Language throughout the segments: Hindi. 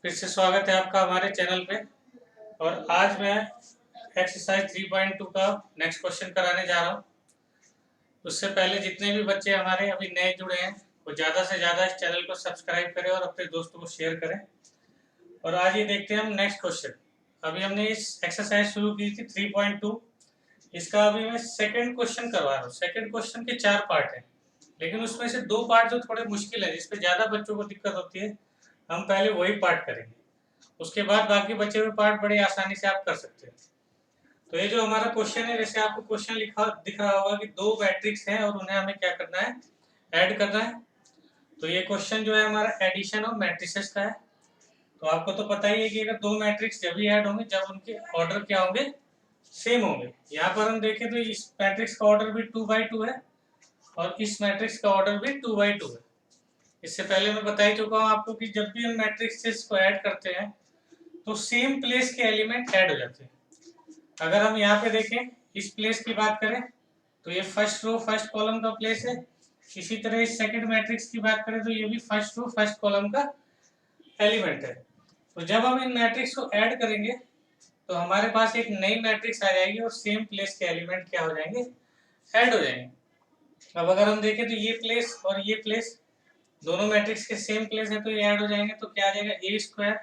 फिर से स्वागत है आपका हमारे चैनल पे। और आज मैं एक्सरसाइज 3.2 का नेक्स्ट क्वेश्चन कराने जा रहा हूँ। उससे पहले जितने भी बच्चे हमारे अभी नए जुड़े हैं वो ज़्यादा से ज़्यादा इस चैनल को सब्सक्राइब करें और अपने दोस्तों को शेयर करें। और आज ये देखते हैं हम नेक्स्ट क्वेश्चन। अभी हमने इस एक्सरसाइज शुरू की थी 3.2। इसका अभी मैं सेकेंड क्वेश्चन करवा रहा हूँ। सेकेंड क्वेश्चन के 4 पार्ट हैं, लेकिन उसमें से 2 पार्ट जो थोड़े मुश्किल है, जिसपे ज़्यादा बच्चों को दिक्कत होती है, हम पहले वही पार्ट करेंगे। उसके बाद बाकी बचे हुए पार्ट बड़े आसानी से आप कर सकते हैं। तो ये जो हमारा क्वेश्चन है, जैसे आपको क्वेश्चन लिखा दिख रहा होगा कि 2 मैट्रिक्स हैं और उन्हें हमें क्या करना है, ऐड करना है। तो ये क्वेश्चन जो है हमारा एडिशन ऑफ मैट्रिसेस का है। तो आपको तो पता ही है कि अगर 2 मैट्रिक्स जब भी ऐड होंगे जब उनके ऑर्डर क्या होंगे, सेम होंगे। यहाँ पर हम देखें तो इस मैट्रिक्स का ऑर्डर भी 2×2 है और इस मैट्रिक्स का ऑर्डर भी 2×2 है। इससे पहले मैं बता ही चुका हूँ आपको कि जब भी हम मैट्रिक्सेस को ऐड करते हैं तो सेम प्लेस के एलिमेंट ऐड हो जाते हैं। अगर हम यहाँ पे देखें, इस प्लेस की बात करें तो ये फर्स्ट रो फर्स्ट कॉलम का प्लेस है। इसी तरह इस सेकंड मैट्रिक्स की बात करें तो ये भी फर्स्ट रो फर्स्ट कॉलम का एलिमेंट है। तो जब हम इन मैट्रिक्स को ऐड करेंगे तो हमारे पास एक नई मैट्रिक्स आ जाएगी और सेम प्लेस के एलिमेंट क्या हो जाएंगे, ऐड हो जाएंगे। अब अगर हम देखें तो ये प्लेस और ये प्लेस दोनों मैट्रिक्स के सेम प्लेस है तो ये ऐड हो जाएंगे। तो क्या आ जाएगा, A square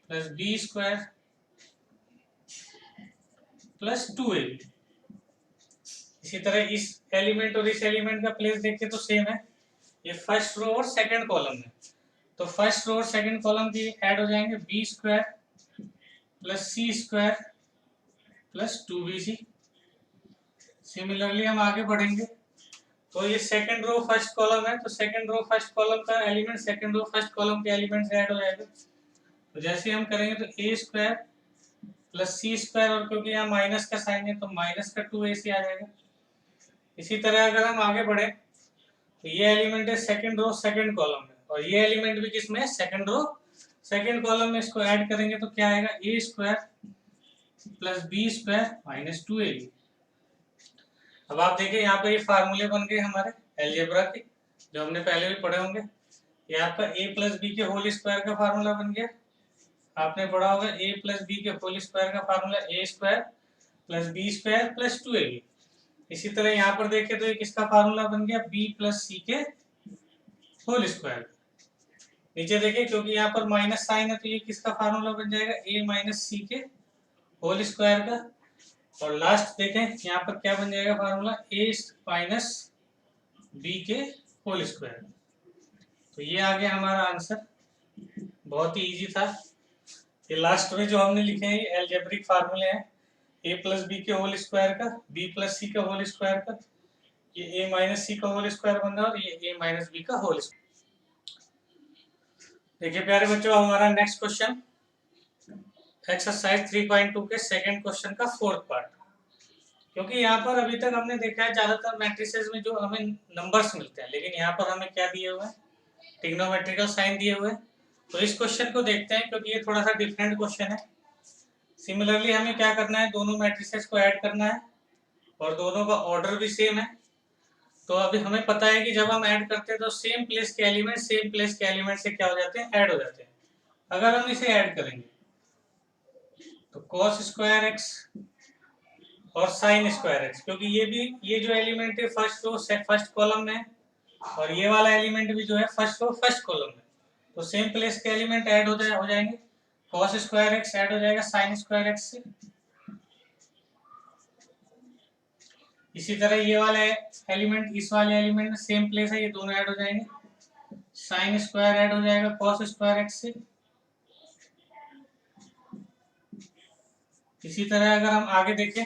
plus B square plus 2ab। इसी तरह इस एलिमेंट और इस एलिमेंट का प्लेस देखिए तो सेम है, ये फर्स्ट रो और सेकंड कॉलम है। तो फर्स्ट रो और सेकंड कॉलम की ऐड हो जाएंगे, B square plus c square plus 2bc। Similarly हम आगे बढ़ेंगे तो ये सेकंड रो फर्स्ट कॉलम है, तो सेकंड रो फर्स्ट कॉलम का element second row first column के एलिमेंट से ऐड हो जाएगा। तो जैसे हम करेंगे तो a square plus c square, और क्योंकि यहाँ माइनस का साइन है तो माइनस का 2ac आ जाएगा। इसी तरह अगर हम आगे बढ़े तो ये एलिमेंट है सेकंड रो सेकंड कॉलम में, और ये एलिमेंट भी किसमें है, सेकंड रो सेकंड कॉलम में। इसको ऐड करेंगे तो क्या आएगा, A square plus B square minus 2ab। अब आप देखिए यहाँ पे ये फार्मूले बन गए हमारे एलजेब्रा के, जो हमने पहले भी पढ़े होंगे। ये आपका a प्लस बी के होल स्क्वायर का फार्मूला बन गया। आपने पढ़ा होगा a प्लस बी के होल स्क्वायर का formula A square plus B square plus 2ab। इसी तरह यहाँ पर देखें तो ये किसका फार्मूला बन गया, b प्लस सी के होल स्क्वायर। नीचे देखिए क्योंकि यहाँ पर माइनस साइन है तो ये किसका फार्मूला बन जाएगा, a माइनस सी के होल स्क्वायर का। और लास्ट देखें यहाँ पर क्या बन जाएगा फार्मूला, a माइनस बी के होल स्क्वायर। तो ये आ गया हमारा आंसर, बहुत ही इजी था। ये लास्ट में जो हमने लिखे हैं ये एलजेब्रिक फार्मूले हैं, a प्लस बी के होल स्क्वायर का, b प्लस सी का होल स्क्वायर का, ये a माइनस सी का होल स्क्वायर बन रहा है और ये a माइनस बी का होल स्क्वायर। देखिए प्यारे बच्चों, हमारा नेक्स्ट क्वेश्चन एक्सरसाइज 3.2 के सेकंड क्वेश्चन का फोर्थ पार्ट। क्योंकि यहाँ पर अभी तक हमने देखा है ज्यादातर मैट्रिसेस में जो हमें नंबर्स मिलते हैं, लेकिन यहाँ पर हमें क्या दिए हुए हैं, ट्रिग्नोमेट्रिकल साइन दिए हुए हैं। तो इस क्वेश्चन को देखते हैं क्योंकि ये थोड़ा सा डिफरेंट क्वेश्चन है। सिमिलरली हमें क्या करना है, दोनों मैट्रिसेस को ऐड करना है और दोनों का ऑर्डर भी सेम है। तो अभी हमें पता है कि जब हम ऐड करते हैं तो सेम प्लेस के एलिमेंट सेम प्लेस के एलिमेंट से क्या हो जाते हैं, ऐड हो जाते हैं। अगर हम इसे ऐड करेंगे तो cos स्क्वायर एक्स और साइन स्क्वायर एक्स, क्योंकि ये जो एलिमेंट है फर्स्ट रो फर्स्ट कॉलम में है और ये वाला एलिमेंट भी जो है फर्स्ट रो फर्स्ट कॉलम में, तो सेम प्लेस के एलिमेंट ऐड हो जाएंगे। cos स्क्वायर एक्स ऐड हो जाएगा साइन स्क्वायर एक्स से। इसी तरह ये वाला एलिमेंट इस वाले एलिमेंट में सेम प्लेस है, ये दोनों ऐड हो जाएंगे। साइन स्क्वायर ऐड हो जाएगा cos स्क्वायर एक्स से। इसी तरह अगर हम आगे देखें,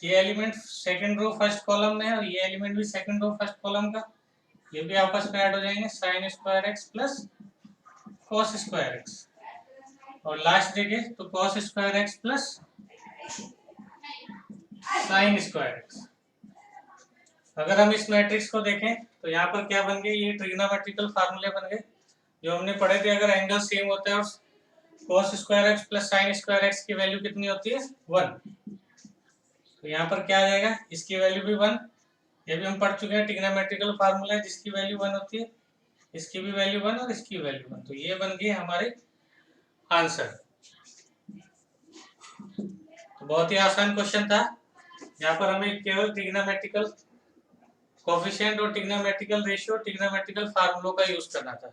ये element second row first column में है और ये एलिमेंट भी सेकंड रो फर्स्ट कॉलम का, ये भी आपस में ऐड हो जाएंगे, sine square x plus cos square x. और लास्ट देखें तो cos square x plus sine square x. अगर हम इस मैट्रिक्स को देखें तो यहाँ पर क्या बन गए, ये ट्रिग्नोमेट्रिकल फार्मूले बन गए जो हमने पढ़े थे। अगर एंगल सेम होता है और cos square x plus sine square x की वैल्यू कितनी होती है, 1, तो यहाँ पर क्या आ जाएगा, इसकी वैल्यू भी 1। ये भी हम पढ़ चुके हैं, ट्रिग्नोमेट्रिकल फार्मूला है जिसकी वैल्यू 1 होती है, इसकी भी वैल्यू 1 और इसकी वैल्यू 1। तो ये बन गई हमारी आंसर। तो बहुत ही आसान क्वेश्चन था। यहाँ पर हमें केवल ट्रिग्नोमेट्रिकल कोफिशिएंट और ट्रिग्नोमेट्रिकल रेशियो, ट्रिग्नोमेट्रिकल फार्मूलों का यूज करना था।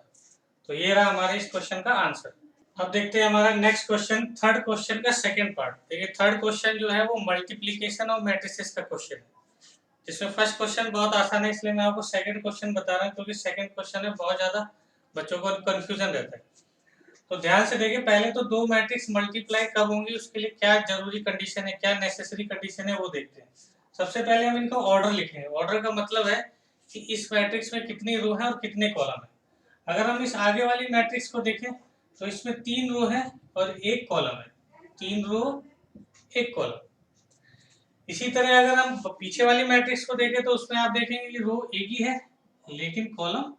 तो ये रहा हमारे इस क्वेश्चन का आंसर। अब देखते हैं हमारा नेक्स्ट क्वेश्चन, थर्ड क्वेश्चन का सेकंड पार्ट। देखिए थर्ड क्वेश्चन जो है वो मल्टीप्लिकेशन ऑफ मैट्रिसेस का क्वेश्चन है, जिसमें फर्स्ट क्वेश्चन बहुत आसान है, इसलिए मैं आपको सेकंड क्वेश्चन बता रहा हूँ, क्योंकि सेकंड क्वेश्चन में बहुत ज्यादा बच्चों को कंफ्यूजन रहता है। तो ध्यान से देखिए, पहले तो दो मैट्रिक्स मल्टीप्लाई कब होंगी, उसके लिए क्या जरूरी कंडीशन है, क्या नेसेसरी कंडीशन है, वो देखते हैं। सबसे पहले हम इनका ऑर्डर लिखेंगे। ऑर्डर का मतलब है कि इस मैट्रिक्स में कितनी रो है और कितने कॉलम है। अगर हम इस आगे वाली मैट्रिक्स को देखें तो इसमें 3 रो है और 1 कॉलम है। 3 रो 1 कॉलम। इसी तरह अगर हम पीछे वाली मैट्रिक्स को देखें तो उसमें आप देखेंगे कि रो एक ही है लेकिन कॉलम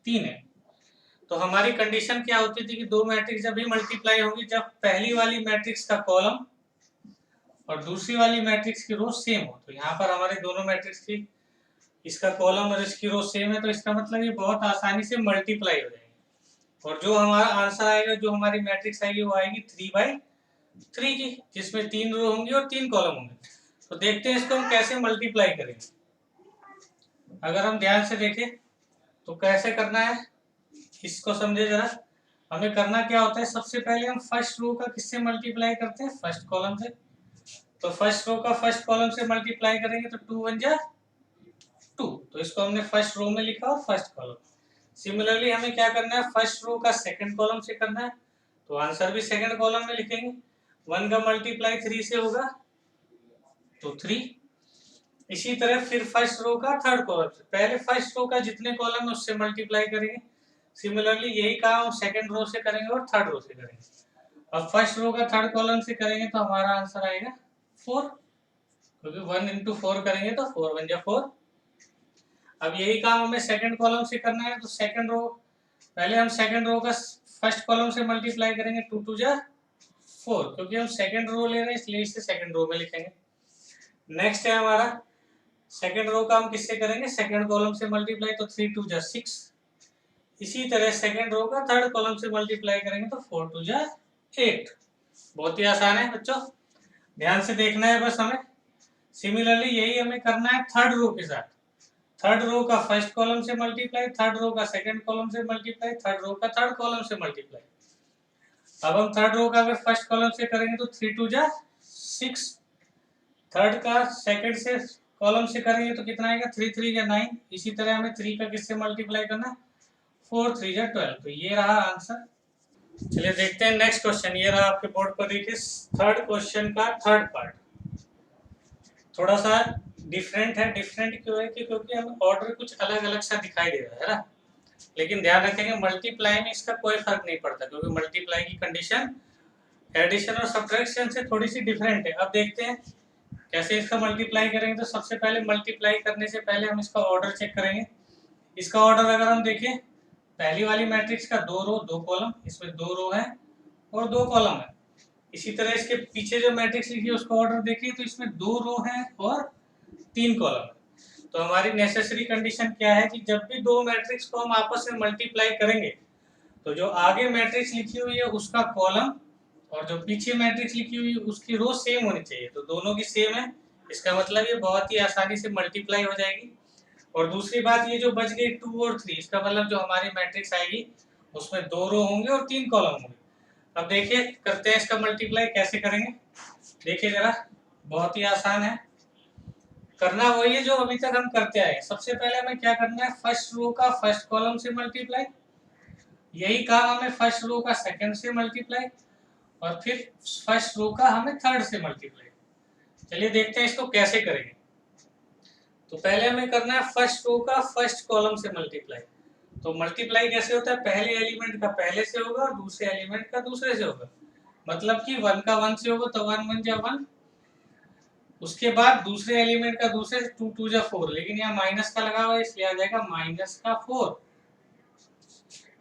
3 है। तो हमारी कंडीशन क्या होती थी कि दो मैट्रिक्स जब भी मल्टीप्लाई होंगी जब पहली वाली मैट्रिक्स का कॉलम और दूसरी वाली मैट्रिक्स की रो सेम हो। तो यहाँ पर हमारे दोनों मैट्रिक्स की इसका कॉलम और इसकी रो सेम है, तो इसका मतलब ये बहुत आसानी से मल्टीप्लाई हो जाएगी। और जो हमारा आंसर आएगा, जो हमारी मैट्रिक्स आएगी, वो आएगी 3/3 की, जिसमें 3 रो होंगी और 3 कॉलम होंगे। तो देखते हैं इसको हम कैसे मल्टीप्लाई करेंगे। अगर हम ध्यान से देखें तो कैसे करना है इसको समझे जरा। हमें करना क्या होता है, सबसे पहले हम फर्स्ट रो का किससे मल्टीप्लाई करते हैं, फर्स्ट कॉलम से। तो फर्स्ट रो का फर्स्ट कॉलम से मल्टीप्लाई करेंगे तो 2 1 जा 2, तो इसको हमने फर्स्ट रो में लिखा और फर्स्ट कॉलम। सिमिलरली हमें क्या करना है, फर्स्ट रो का सेकंड कॉलम से करना है, तो आंसर भी सेकंड कॉलम में लिखेंगे। 1 का मल्टीप्लाई 3 से होगा तो 3। इसी तरह फिर फर्स्ट रो का थर्ड कॉलम से, पहले फर्स्ट रो का जितने कॉलम है उससे मल्टीप्लाई करेंगे। सिमिलरली यही काम हम सेकंड रो से करेंगे और थर्ड रो से करेंगे। अब फर्स्ट रो का थर्ड कॉलम से करेंगे तो हमारा आंसर आएगा 4, क्योंकि 1 into 4 करेंगे तो 4 1 जा 4। अब यही काम हमें सेकंड कॉलम से करना है, तो सेकंड रो पहले हम सेकंड रो का फर्स्ट कॉलम से मल्टीप्लाई करेंगे, 2 2 जा 4, क्योंकि हम सेकंड रो ले रहे हैं इसलिए इसे सेकंड रो में लिखेंगे। नेक्स्ट है हमारा सेकंड रो का हम किससे करेंगे, सेकंड कॉलम से मल्टीप्लाई, तो 3 2 जा 6। इसी तरह सेकंड रो का थर्ड कॉलम से मल्टीप्लाई करेंगे तो 4 2 जा 8। बहुत ही आसान है बच्चों, ध्यान से देखना है बस हमें। सिमिलरली यही हमें करना है थर्ड रो के साथ। थर्ड रो का फर्स्ट कॉलम से मल्टीप्लाई, थर्ड रो का सेकंड कॉलम से मल्टीप्लाई, थर्ड रो का थर्ड कॉलम से मल्टीप्लाई। अब हम थर्ड रो का अगर फर्स्ट कॉलम से करेंगे तो 3 2 जा 6। थर्ड का सेकंड से कॉलम से करेंगे तो कितना आएगा, 3 3 जा 9। इसी तरह हमें 3 का किससे मल्टीप्लाई करना है, 4 3 जा 12। तो ये रहा आंसर। चलिए देखते हैं नेक्स्ट क्वेश्चन। ये रहा आपके बोर्ड पर, देखिए थर्ड क्वेश्चन का थर्ड पार्ट थोड़ा सा डिफरेंट है। डिफरेंट क्यों है, क्योंकि हमें ऑर्डर कुछ अलग अलग सा दिखाई दे रहा है ना। लेकिन ध्यान रखेंगे मल्टीप्लाई में इसका कोई फर्क नहीं पड़ता, क्योंकि मल्टीप्लाई की कंडीशन एडिशन और सब्ट्रैक्शन से थोड़ी सी डिफरेंट है। अब देखते हैं कैसे इसका मल्टीप्लाई करेंगे। तो सबसे पहले मल्टीप्लाई करने से पहले हम इसका ऑर्डर चेक करेंगे। इसका ऑर्डर अगर हम देखें, पहली वाली मैट्रिक्स का 2 रो 2 कॉलम, इसमें 2 रो है और 2 कॉलम है। इसी तरह इसके पीछे जो मैट्रिक्स लिखी है उसका ऑर्डर देखिए, तो इसमें 2 रो है और 3 कॉलम है। तो हमारी नेसेसरी कंडीशन क्या है कि जब भी दो मैट्रिक्स को हम आपस में मल्टीप्लाई करेंगे तो जो आगे मैट्रिक्स लिखी हुई है उसका कॉलम और जो पीछे मैट्रिक्स लिखी हुई है उसकी रो सेम होनी चाहिए। तो दोनों की सेम है, इसका मतलब ये बहुत ही आसानी से मल्टीप्लाई हो जाएगी। और दूसरी बात, ये जो बच गई 2 और 3, इसका मतलब जो हमारी मैट्रिक्स आएगी उसमें 2 रो होंगे और 3 कॉलम होंगे। अब देखिए करते हैं इसका मल्टीप्लाई कैसे करेंगे। देखिए जरा, बहुत ही आसान है, करना वही है जो अभी तक हम करते आए। सबसे पहले हमें क्या करना है, फर्स्ट रो का फर्स्ट कॉलम से मल्टीप्लाई, यही काम हमें फर्स्ट रो का सेकंड से मल्टीप्लाई और फिर फर्स्ट रो का हमें थर्ड से मल्टीप्लाई। चलिए देखते हैं इसको कैसे करेंगे। तो पहले हमें करना है फर्स्ट रो का फर्स्ट कॉलम से मल्टीप्लाई। तो मल्टीप्लाई कैसे होता है, पहले एलिमेंट का पहले से होगा और दूसरे एलिमेंट का दूसरे से होगा। मतलब कि 1 का 1 से होगा तो 1 1 जा 1, उसके बाद दूसरे एलिमेंट का दूसरे से 2 2 जा 4, लेकिन यहाँ माइनस का लगा हुआ है इसलिए आ जाएगा माइनस का 4।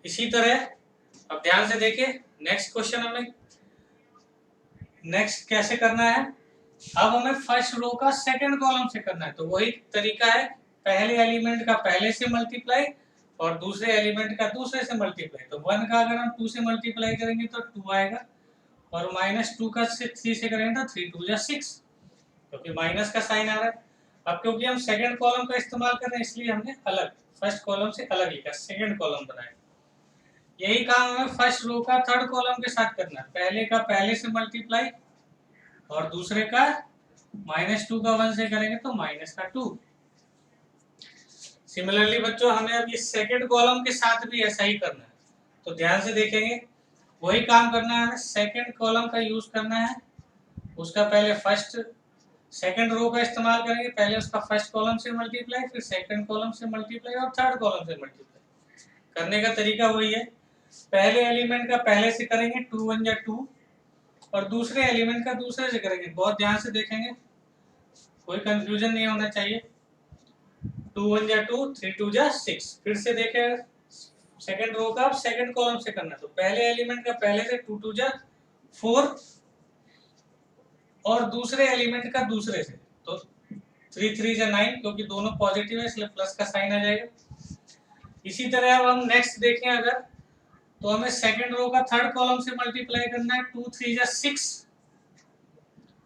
इसी तरह अब ध्यान से देखिए नेक्स्ट क्वेश्चन हमें नेक्स्ट कैसे करना है। अब हमें फर्स्ट रो का सेकंड कॉलम से करना है, तो वही तरीका है, पहले एलिमेंट का पहले से मल्टीप्लाई और दूसरे एलिमेंट का दूसरे से मल्टीप्लाई, तो 1 का अगर हम 2 से मल्टीप्लाई करेंगे तो 2 आएगा, और -2 का 3 से करेंगे तो 3 2 जा 6, क्योंकि माइनस का साइन आ रहा है। अब क्योंकि हम सेकंड कॉलम का इस्तेमाल कर रहे हैं इसलिए हमने अलग फर्स्ट कॉलम से अलग लिखा, सेकंड कॉलम बनाया। यही काम हमें फर्स्ट रो का थर्ड कॉलम के साथ करना है, पहले का पहले से मल्टीप्लाई और दूसरे का -2 का 1 से करेंगे तो -2। सिमिलरली बच्चों हमें अब ये सेकंड कॉलम के साथ भी ऐसा ही करना है, तो ध्यान से देखेंगे, वही काम करना है हमें, सेकंड कॉलम का यूज करना है, उसका पहले फर्स्ट सेकंड रो का इस्तेमाल करेंगे, पहले उसका फर्स्ट कॉलम से मल्टीप्लाई, फिर सेकंड कॉलम से मल्टीप्लाई और थर्ड कॉलम से मल्टीप्लाई। करने का तरीका वही है, पहले एलिमेंट का पहले से करेंगे 2 1 जा 2, और दूसरे एलिमेंट का दूसरे से करेंगे। बहुत ध्यान से देखेंगे, कोई कंफ्यूजन नहीं होना चाहिए। 2 1 जा 2, 3 2 जा 6। फिर से देखें, सेकंड रो का सेकंड कॉलम से करना, तो पहले एलिमेंट का पहले से 2 2 जा 4, और दूसरे एलिमेंट का दूसरे से, तो 3 3 जा 9, क्योंकि दोनों पॉजिटिव है इसलिए प्लस का साइन आ जाएगा। इसी तरह अब हम नेक्स्ट देखें अगर, तो हमें सेकंड रो का थर्ड कॉलम से मल्टीप्लाई करना है, 2 3 जा 6,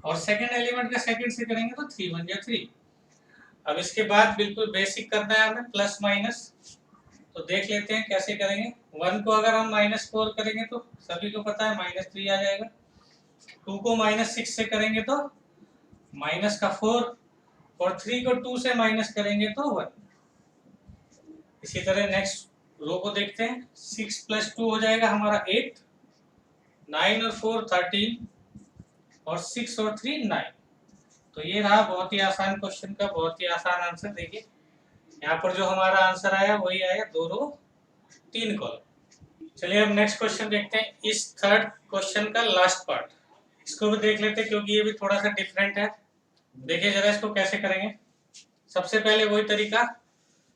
और सेकंड एलिमेंट का सेकंड से करेंगे तो 3 1 जा 3। अब इसके बाद बिल्कुल बेसिक करना है हमें, प्लस माइनस, तो देख लेते हैं कैसे करेंगे। 1 को अगर हम -4 करेंगे तो सभी को पता है -3 आ जाएगा, 2 को -6 से करेंगे तो -4, और 3 को 2 से माइनस करेंगे तो 1। इसी तरह नेक्स्ट रो को देखते हैं, 6 + 2 हो जाएगा हमारा 8, 9 और 4 13, और 6 और 3 9। तो ये रहा बहुत ही आसान क्वेश्चन का बहुत ही आसान आंसर। देखिए यहाँ पर जो हमारा आंसर आया वही आया, 2 रो 3 कॉलम। चलिए अब नेक्स्ट क्वेश्चन देखते हैं, इस थर्ड क्वेश्चन का लास्ट पार्ट, इसको भी देख लेते हैं क्योंकि ये भी थोड़ा सा डिफरेंट है। देखिए जरा इसको कैसे करेंगे। सबसे पहले वही तरीका,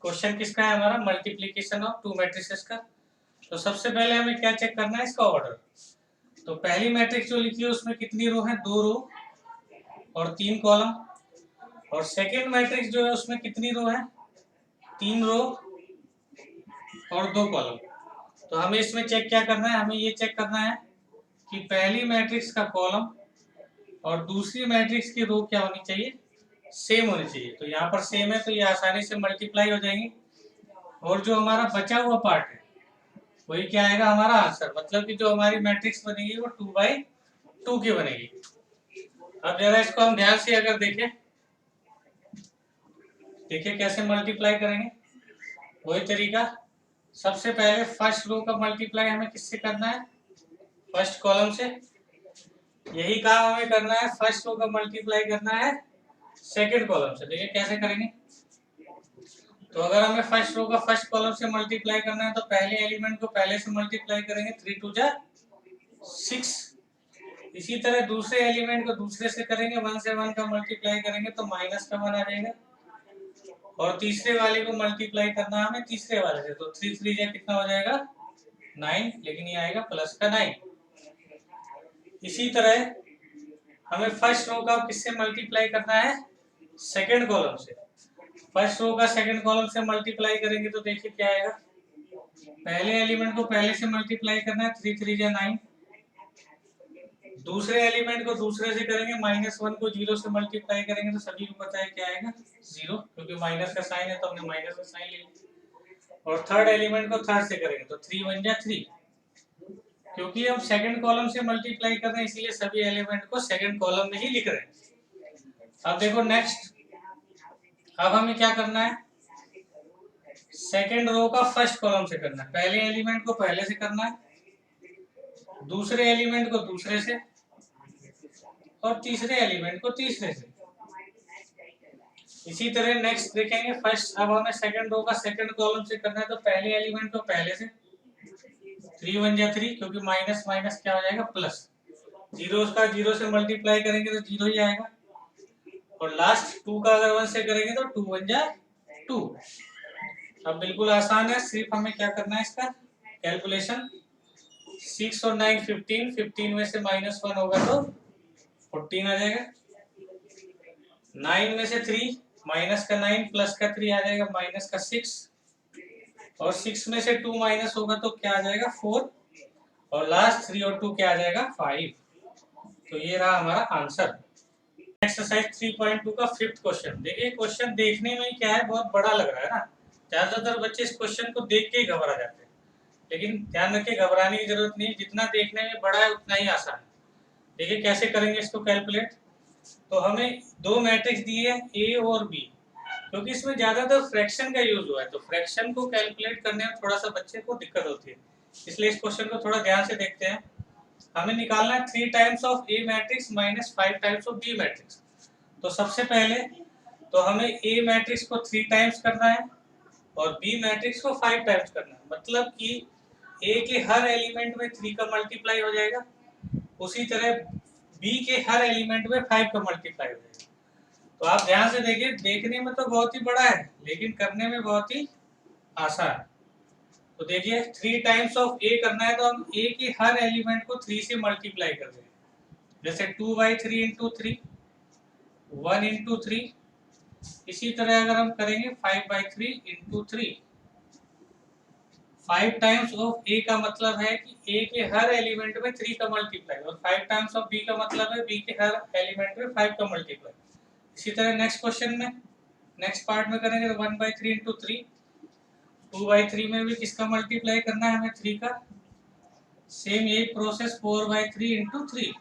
क्वेश्चन किसका है हमारा, मल्टीप्लिकेशन ऑफ 2 मैट्रिसेस का। तो सबसे पहले हमें क्या चेक करना है, इसका ऑर्डर। तो पहली मैट्रिक्स जो लिखी है उसमें कितनी रो है, 2 रो और 3 कॉलम, और सेकेंड मैट्रिक्स जो है उसमें कितनी रो है, 3 रो और 2 कॉलम। तो हमें इसमें चेक क्या करना है, हमें ये चेक करना है कि पहली मैट्रिक्स का कॉलम और दूसरी मैट्रिक्स की रो क्या होनी चाहिए, सेम होनी चाहिए। तो यहाँ पर सेम है तो ये आसानी से मल्टीप्लाई हो जाएंगे, और जो हमारा बचा हुआ पार्ट है वही क्या आएगा, हमारा आंसर। मतलब कि जो हमारी मैट्रिक्स बनेगी वो 2/2 की बनेगी। अब जरा इसको हम ध्यान से अगर देखें, देखिए कैसे मल्टीप्लाई करेंगे। वही तरीका, सबसे पहले फर्स्ट रो का मल्टीप्लाई हमें किससे करना है, फर्स्ट कॉलम से। यही काम हमें करना है, फर्स्ट रो का मल्टीप्लाई करना है सेकंड कॉलम से। देखिए कैसे करेंगे। तो अगर हमें फर्स्ट रो का फर्स्ट कॉलम से मल्टीप्लाई करना है तो पहले एलिमेंट को पहले से मल्टीप्लाई करेंगे, 3 2 जा 6। इसी तरह दूसरे एलिमेंट को दूसरे से करेंगे, 1 से 1 का मल्टीप्लाई करेंगे तो -1 आ जाएगा, और तीसरे वाले को मल्टीप्लाई करना है हमें तीसरे वाले से, तो 3 3 जा कितना हो जाएगा, 9, लेकिन ये आएगा प्लस का 9। इसी तरह हमें फर्स्ट रो का किससे मल्टीप्लाई करना है, सेकंड कॉलम से। फर्स्ट रो का सेकंड कॉलम से मल्टीप्लाई करेंगे तो देखिए क्या आएगा, पहले एलिमेंट को पहले से मल्टीप्लाई करना है, 3 3 जा 9। दूसरे एलिमेंट को दूसरे से करेंगे, -1 को 0 से मल्टीप्लाई करेंगे तो सभी को पता है क्या आएगा, 0, क्योंकि माइनस का साइन है तो हमने माइनस का साइन ले लिया। और थर्ड एलिमेंट को थर्ड से करेंगे तो 3 1 जा 3, क्योंकि हम सेकंड कॉलम से मल्टीप्लाई कर रहे हैं इसीलिए सभी एलिमेंट को सेकंड कॉलम में ही लिख रहे हैं। अब देखो नेक्स्ट, अब हमें क्या करना है, सेकंड रो का फर्स्ट कॉलम से करना है। पहले एलिमेंट को पहले से करना है, दूसरे एलिमेंट को दूसरे से, और तीसरे एलिमेंट को तीसरे से। इसी तरह नेक्स्ट देखेंगे, फर्स्ट अब हमें सेकंड रो का सेकंड कॉलम से करना है तो पहले एलिमेंट को पहले से, 3 1 जा 3, क्योंकि माइनस माइनस क्या हो जाएगा, प्लस। 0 का 0 से मल्टीप्लाई करेंगे तो 0 ही आएगा, और लास्ट 2 का अगर 1 से करेंगे तो 2 1 जा 2। अब बिल्कुल आसान है, सिर्फ हमें क्या करना है, इसका कैलकुलेशन। 6 और 9 15, 15 में से -1 होगा तो 14 आ जाएगा। 9 में से 3 माइनस का 9 प्लस का 3 आ जाएगा, -6। और 6 में से 2 माइनस होगा तो क्या आ जाएगा 4, और लास्ट 3 और 2 क्या आ जाएगा 5। तो ये रहा हमारा आंसर। एक्सरसाइज 3.2 का 5th क्वेश्चन। देखिए क्वेश्चन देखने में क्या है, बहुत बड़ा लग रहा है ना, ज्यादातर बच्चे इस क्वेश्चन को देख के ही घबरा जाते हैं, लेकिन ध्यान रखिए घबराने की जरूरत नहीं, जितना देखने में बड़ा है उतना ही आसान है। देखिए कैसे करेंगे इसको कैलकुलेट। तो हमें दो मैट्रिक्स दिए हैं ए और बी, क्योंकि इसमें ज्यादातर फ्रैक्शन का यूज हुआ है, तो फ्रैक्शन को कैलकुलेट करने में थोड़ा सा बच्चे को दिक्कत होती है, इसलिए इस क्वेश्चन को थोड़ा ध्यान से देखते हैं। हमें निकालना है 3 times of A matrix minus 5 times of B matrix. तो सबसे पहले तो हमें ए मैट्रिक्स को 3 टाइम्स करना है और बी मैट्रिक्स को 5 टाइम्स करना है, मतलब कि ए के हर एलिमेंट में 3 का मल्टीप्लाई हो जाएगा, उसी तरह बी के हर एलिमेंट में 5 का मल्टीप्लाई हो जाएगा। तो आप ध्यान से देखिए, देखने में तो बहुत ही बड़ा है लेकिन करने में बहुत ही आसान है। तो देखिए 3 टाइम्स ऑफ ए करना है तो हम ए के हर एलिमेंट को 3 से मल्टीप्लाई कर देंगे, जैसे 2/3 इंटू 3, 1 इंटू 3। इसी तरह अगर हम करेंगे 5/3 इंटू 3, 5 टाइम्स ऑफ ए का मतलब है कि ए के हर एलिमेंट में 3 का मल्टीप्लाई, और 5 टाइम्स ऑफ बी का मतलब है बी के हर एलिमेंट में 5 का मल्टीप्लाई। इसी तरह नेक्स्ट क्वेश्चन में, नेक्स्ट पार्ट में करेंगे तो 1/3 इंटू 3, 2/3 में भी किसका मल्टीप्लाई करना है हमें 3 का, सेम यही प्रोसेस 4/3 इंटू 3।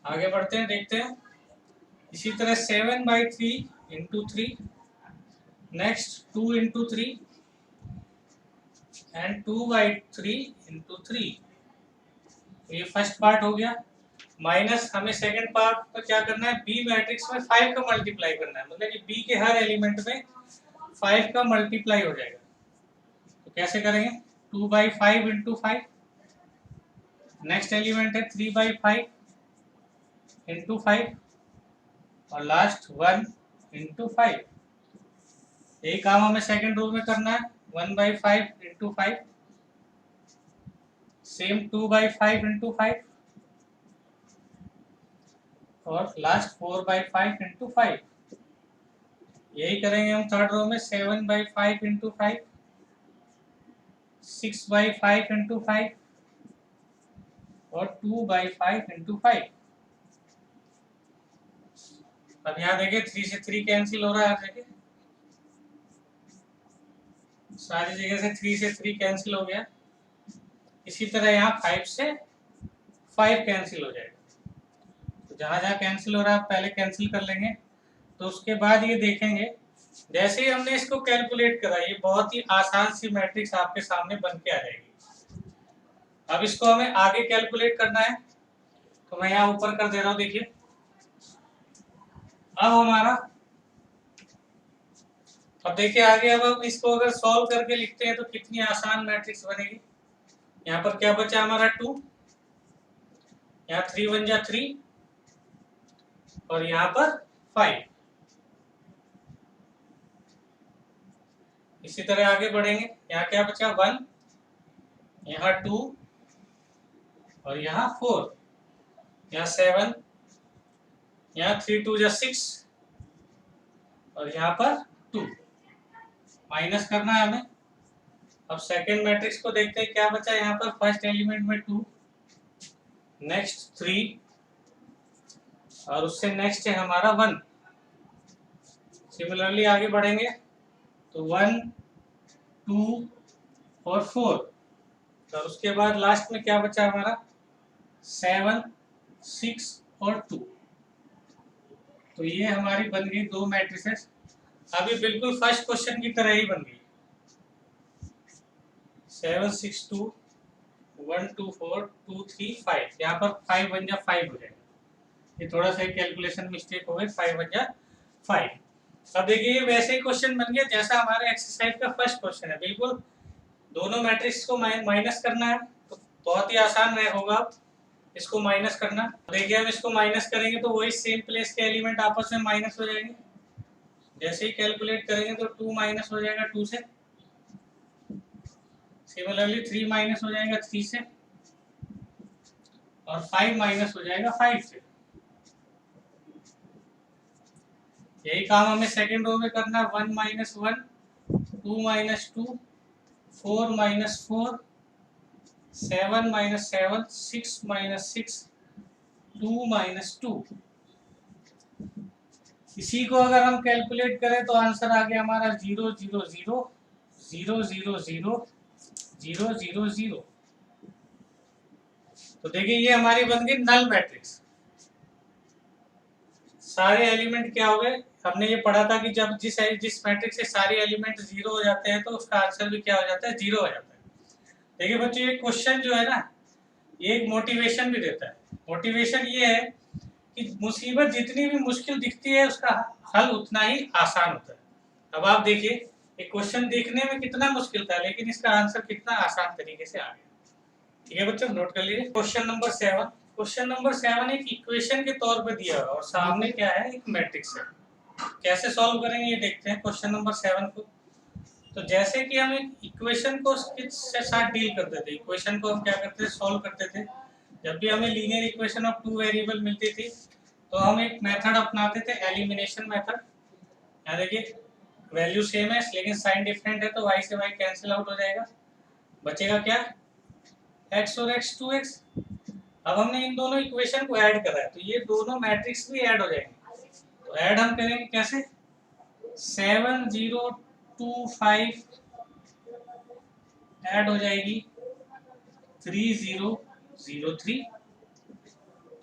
आगे बढ़ते हैं, देखते हैं। इसी तरह 7/3 into 3, next 2 into 3 and 2/3 into 3। ये फर्स्ट पार्ट हो गया। माइनस हमें सेकंड पार्ट पर क्या करना है, बी मैट्रिक्स में 5 का मल्टीप्लाई करना है, मतलब कि बी के हर एलिमेंट में 5 का मल्टीप्लाई हो जाएगा। तो कैसे करेंगे, 2/5 इंटू 5, नेक्स्ट एलिमेंट है 3/5 इंटू 5, और लास्ट 1 इंटू 5। यही काम हमें सेकंड रो में करना है, 1/5 इंटू 5, सेम 2/5 इंटू 5, और लास्ट 4/5 इंटू 5। यही करेंगे हम थर्ड रो में, 7/5 इंटू 5, 6/5 इंटू 5, और 2/5 इंटू 5। अब यहाँ देखिए 3 से 3 कैंसिल हो रहा है, देखिए सारी जगह से 3 से 3 कैंसिल हो गया। इसी तरह यहाँ 5 से 5 कैंसिल हो जाएगा। तो जहाँ जहाँ कैंसिल हो रहा है पहले कैंसिल कर लेंगे। तो उसके बाद ये देखेंगे, जैसे ही हमने इसको कैलकुलेट करा, ये बहुत ही आसान सी मैट्रिक्स आपके सामने बन के आ जाएगी। अब इसको हमें आगे कैलकुलेट करना है, तो मैं यहाँ ऊपर कर दे रहा हूँ। देखिए अब हमारा, अब देखिए आगे, अब हम इसको अगर सॉल्व करके लिखते हैं तो कितनी आसान मैट्रिक्स बनेगी। यहाँ पर क्या बचा हमारा 2, यहाँ 3 1 जा 3, और यहाँ पर 5। इसी तरह आगे बढ़ेंगे, यहाँ क्या बचा 1, यहाँ 2, और यहाँ 4, यहाँ 7, यहाँ 3 2 जा 6, और यहाँ पर 2। माइनस करना है हमें। अब सेकेंड मैट्रिक्स को देखते हैं क्या बचा। यहाँ पर फर्स्ट एलिमेंट में 2, नेक्स्ट 3, और उससे नेक्स्ट है हमारा 1। सिमिलरली आगे बढ़ेंगे तो 1 2 और 4, और उसके बाद लास्ट में क्या बचा हमारा 7 6 और 2। तो ये हमारी बन गई दो मैट्रिसेस। अभी बिल्कुल फर्स्ट क्वेश्चन की तरह ही बन गई, 7 6 2 1 2 4 2 3 5। यहाँ पर 5 1 जा 5 हो जाएगा, ये थोड़ा सा कैलकुलेशन मिस्टेक हो गई, 5 1 जा 5। अब देखिए ये वैसे ही क्वेश्चन बन गया जैसा हमारे एक्सरसाइज का फर्स्ट क्वेश्चन है, बिल्कुल दोनों मैट्रिक्स को माइनस करना है, तो बहुत ही आसान होगा इसको माइनस करना। देखिए हम इसको माइनस करेंगे तो वही सेम प्लेस के एलिमेंट आपस में माइनस हो जाएंगे। जैसे ही कैलकुलेट करेंगे तो 2 माइनस हो जाएगा 2 से, सिमिलरली 3 माइनस हो जाएगा 3 से, और 5 माइनस हो जाएगा 5 से। यही काम हमें सेकेंड रो में करना है, 1 - 1 2 minus 2, 4 minus 4, 7 minus 7, 6 minus 6, 2 minus 2। इसी को अगर हम कैलकुलेट करें तो आंसर आ गया हमारा 0 0 0 0 0 0 0 0 0। तो देखिए ये हमारी बन गई नल मैट्रिक्स। सारे एलिमेंट क्या हो गए, हमने ये पढ़ा था कि जब जिस मैट्रिक्स से सारे एलिमेंट जीरो हो जाते हैं तो उसका आंसर भी क्या हो जाता है, जीरो हो जाता है। देखिए बच्चों ये क्वेश्चन जो है ना, ये एक मोटिवेशन भी देता है। मोटिवेशन ये है कि मुसीबत जितनी भी मुश्किल दिखती है उसका हल उतना ही आसान होता है। अब आप देखिए एक क्वेश्चन देखने में कितना मुश्किल था लेकिन इसका आंसर कितना आसान तरीके से आ गया। ठीक है बच्चों, नोट कर लीजिए। Question number 7। क्वेश्चन नंबर 7 एक इक्वेशन के तौर पे दिया हुआ और सामने क्या है, एक मैट्रिक्स है। कैसे सॉल्व करेंगे ये देखते हैं क्वेश्चन नंबर 7 को। तो जैसे कि हम एक इक्वेशन को किसके साथ डील करते थे, इक्वेशन को हम क्या करते थे, सॉल्व करते थे। जब भी हमें linear equation of two variable मिलती थी तो हम एक मेथड अपनाते थे, एलिमिनेशन मेथड। यहाँ देखिए वैल्यू सेम है लेकिन साइन डिफरेंट है तो y से y कैंसिल आउट हो जाएगा, बचेगा क्या, x और x 2x। अब हमने इन दोनों इक्वेशन को ऐड करा है तो ये दोनों मैट्रिक्स भी ऐड हो जाएंगे। तो ऐड हम करेंगे कैसे, 7 0 2 5 ऐड हो जाएगी 3 0 0 3।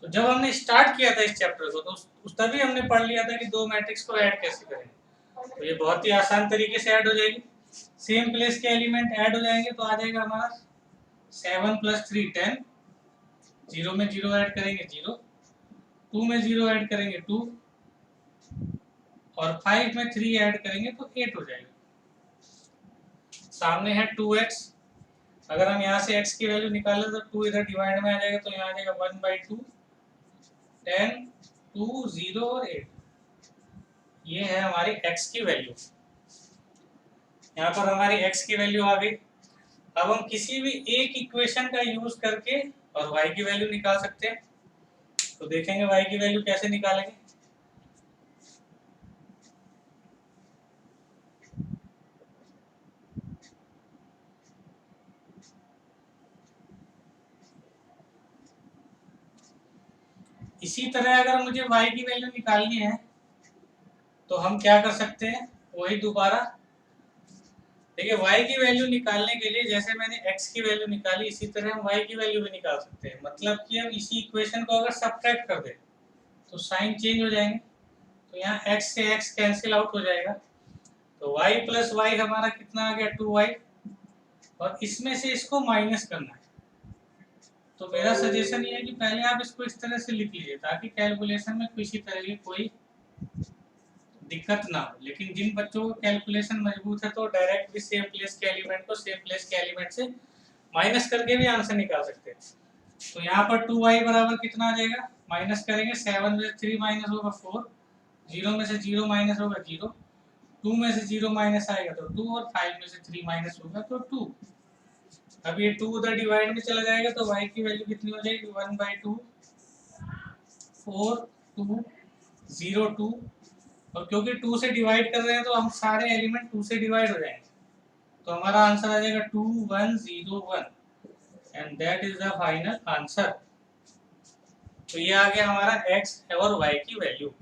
तो जब हमने स्टार्ट किया था इस चैप्टर को तो उस तभी हमने पढ़ लिया था कि दो मैट्रिक्स को ऐड कैसे करें। तो ये बहुत ही आसान तरीके से ऐड हो जाएगी। सेम प्लेस के एलिमेंट ऐड हो जाएंगे तो आ जाएगा हमारा 7 + 3 10, 0 में 0 ऐड करेंगे 0, 2 में 0 ऐड करेंगे 2 और 5 में 3 ऐड करेंगे तो 8 हो जाएगा। सामने है 2x, अगर हम यहाँ से x की वैल्यू निकालें तो 2 इधर डिवाइड में आ जाएगा तो यहाँ आ जाएगा 1/2, 10 2 0 और 8। ये है हमारी x की वैल्यू। यहाँ पर हमारी x की वैल्यू आ गई। अब हम किसी भी एक इक्वेशन का यूज करके और y की वैल्यू निकाल सकते हैं। तो देखेंगे y की वैल्यू कैसे निकालेंगे। इसी तरह अगर मुझे y की वैल्यू निकालनी है तो हम क्या कर सकते हैं, वही दोबारा देखिए y की वैल्यू निकालने के लिए जैसे मैंने x की वैल्यू निकाली इसी तरह हम y की वैल्यू भी निकाल सकते हैं। मतलब कि हम इसी इक्वेशन को अगर सब्ट्रैक्ट कर दें तो साइन चेंज हो जाएंगे, तो यहाँ x से x कैंसिल आउट हो जाएगा। तो y + y हमारा कितना आ गया, 2y, और इसमें से इसको माइनस करना है। तो मेरा सजेशन ये है कि पहले आप इसको इस तरह से लिख लीजिए ताकि कैलकुलेशन में किसी तरह की कोई दिक्कत ना हो। लेकिन जिन बच्चों को कैलकुलेशन मजबूत है तो डायरेक्ट भी सेम प्लेस के एलिमेंट को सेम प्लेस के एलिमेंट से माइनस करके भी आंसर निकाल सकते हैं। तो यहाँ पर 2y बराबर कितना आ जाएगा, माइनस करेंगे 7 में से 3 माइनस होगा 4, 0 में से 0 माइनस होगा 0, 2 में से 0 माइनस आएगा तो 2 और 5 में से 3 माइनस होगा तो 2। अब ये 2 उधर डिवाइड में चला जाएगा तो y की वैल्यू कितनी हो जाएगी, 1/2 4 2 0 2। और क्योंकि 2 से डिवाइड कर रहे हैं तो हम सारे एलिमेंट 2 से डिवाइड हो जाएंगे तो हमारा आंसर आ जाएगा 2 1 0 1 and that is the final answer. तो ये आ गया हमारा x और y की वैल्यू।